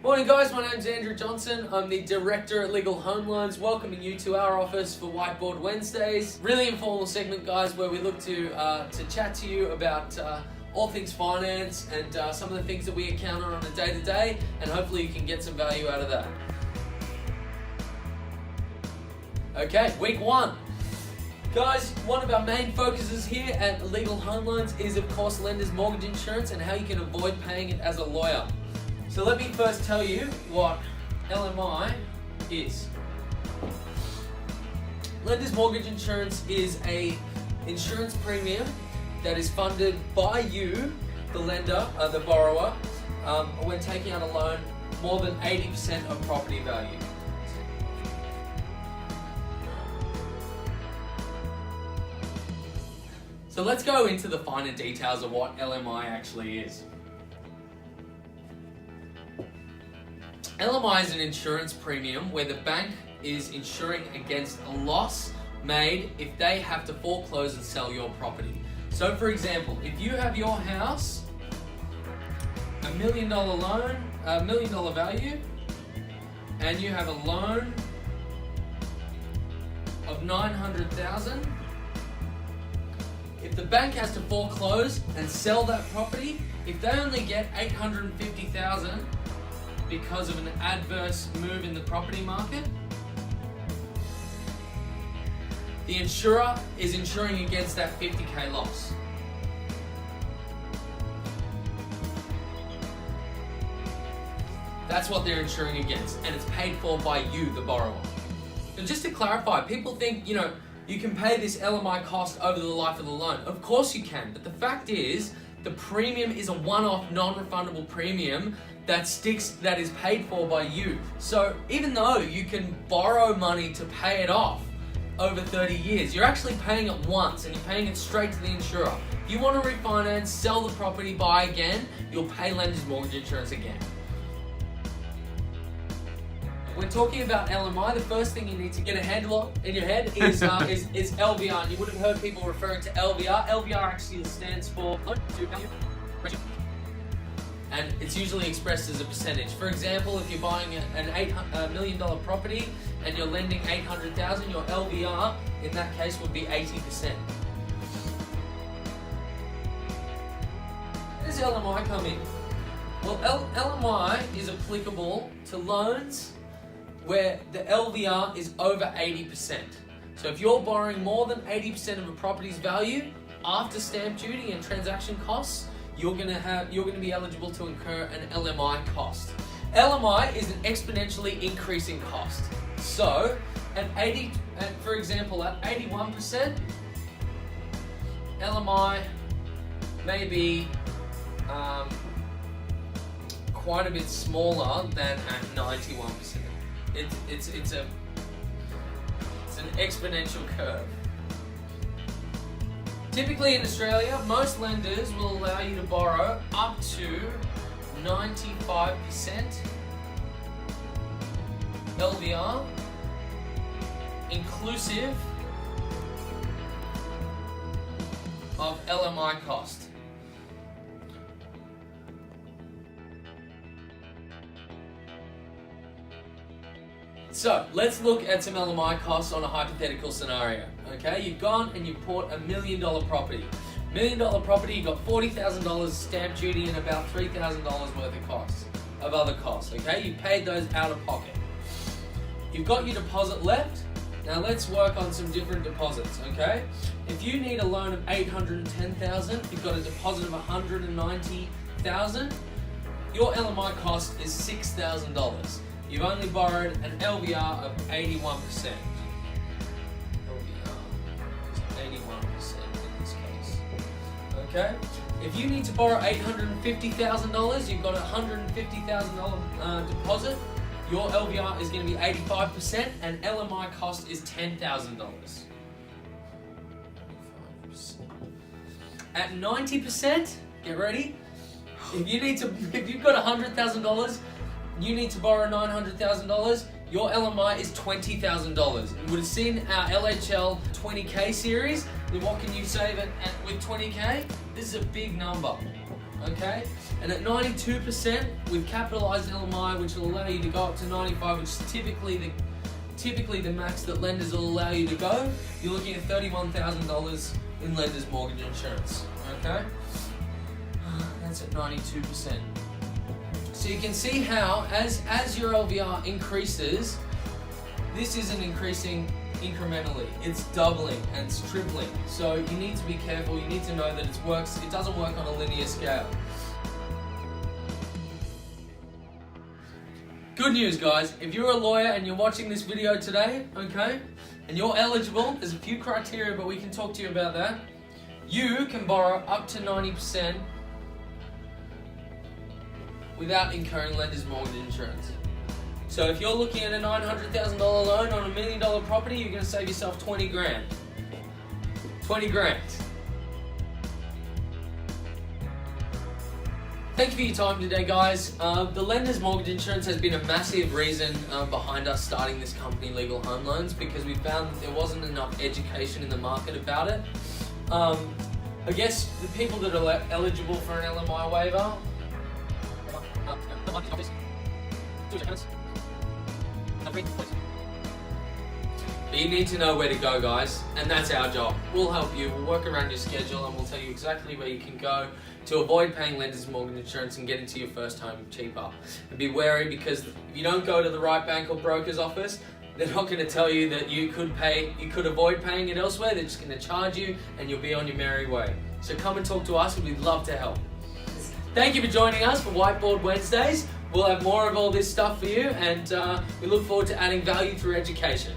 Morning guys, my name's Andrew Johnson. I'm the Director at Legal Home Loans, welcoming you to our office for Whiteboard Wednesdays. Really informal segment guys where we look to chat to you about all things finance and some of the things that we encounter on a day-to-day, and hopefully you can get some value out of that. Okay, week one. Guys, one of our main focuses here at Legal Home Loans is of course lender's mortgage insurance and how you can avoid paying it as a lawyer. So let me first tell you what LMI is. Lender's mortgage insurance is an insurance premium that is funded by you, the lender, the borrower, when taking out a loan more than 80% of property value. So let's go into the finer details of what LMI actually is. LMI is an insurance premium where the bank is insuring against a loss made if they have to foreclose and sell your property. So for example, if you have your house, $1 million loan, $1 million value, and you have a loan of $900,000, if the bank has to foreclose and sell that property, if they only get $850,000 because of an adverse move in the property market, the insurer is insuring against that $50K loss. That's what they're insuring against, and it's paid for by you, the borrower. So just to clarify, people think, you can pay this LMI cost over the life of the loan. Of course you can, but the fact is, the premium is a one-off, non-refundable premium that is paid for by you. So even though you can borrow money to pay it off over 30 years, you're actually paying it once and you're paying it straight to the insurer. If you want to refinance, sell the property, buy again, you'll pay lender's mortgage insurance again. When talking about LMI, the first thing you need to get a handle in your head is LVR. And you would have heard people referring to LVR. LVR actually stands for and it's usually expressed as a percentage. For example, if you're buying an $8 million property and you're lending $800,000, your LVR in that case would be 80%. Where does LMI come in? Well, LMI is applicable to loans where the LVR is over 80%. So if you're borrowing more than 80% of a property's value after stamp duty and transaction costs, you're going to be eligible to incur an LMI cost. LMI is an exponentially increasing cost. So for example, at 81%, LMI may be quite a bit smaller than at 91%. It's an exponential curve. Typically in Australia, most lenders will allow you to borrow up to 95% LVR, inclusive of LMI cost. So let's look at some LMI costs on a hypothetical scenario. Okay, you've gone and you've bought $1 million property. $1 million property, you've got $40,000 stamp duty and about $3,000 worth of other costs. Okay, you paid those out of pocket. You've got your deposit left. Now let's work on some different deposits. Okay, if you need a loan of $810,000, you've got a deposit of $190,000. Your LMI cost is $6,000. You've only borrowed an LVR of 81%. LVR is 81% in this case. Okay? If you need to borrow $850,000, you've got a $150,000 deposit, your LVR is going to be 85% and LMI cost is $10,000. At 90%, get ready, if you've got $100,000, you need to borrow $900,000, your LMI is $20,000. You would have seen our LHL 20K series. Then what can you save with 20K? This is a big number. okay? And at 92% with capitalized LMI, which will allow you to go up to 95, which is typically the max that lenders will allow you to go, you're looking at $31,000 in lender's mortgage insurance, okay? That's at 92%. So you can see how, as your LVR increases, this isn't increasing incrementally. It's doubling and it's tripling. So you need to be careful. You need to know that it doesn't work on a linear scale. Good news, guys. If you're a lawyer and you're watching this video today, okay, and you're eligible, there's a few criteria, but we can talk to you about that. You can borrow up to 90% without incurring lender's mortgage insurance. So if you're looking at a $900,000 loan on $1 million property, you're going to save yourself 20 grand. 20 grand. Thank you for your time today, guys. The lender's mortgage insurance has been a massive reason behind us starting this company, Legal Home Loans, because we found that there wasn't enough education in the market about it. I guess the people that are eligible for an LMI waiver, but you need to know where to go, guys, and that's our job. We'll help you, we'll work around your schedule, and we'll tell you exactly where you can go to avoid paying lender's mortgage insurance and get into your first home cheaper. And be wary, because if you don't go to the right bank or broker's office, they're not going to tell you that you could avoid paying it elsewhere. They're just going to charge you and you'll be on your merry way. So come and talk to us and we'd love to help. Thank you for joining us for Whiteboard Wednesdays. We'll have more of all this stuff for you, and we look forward to adding value through education.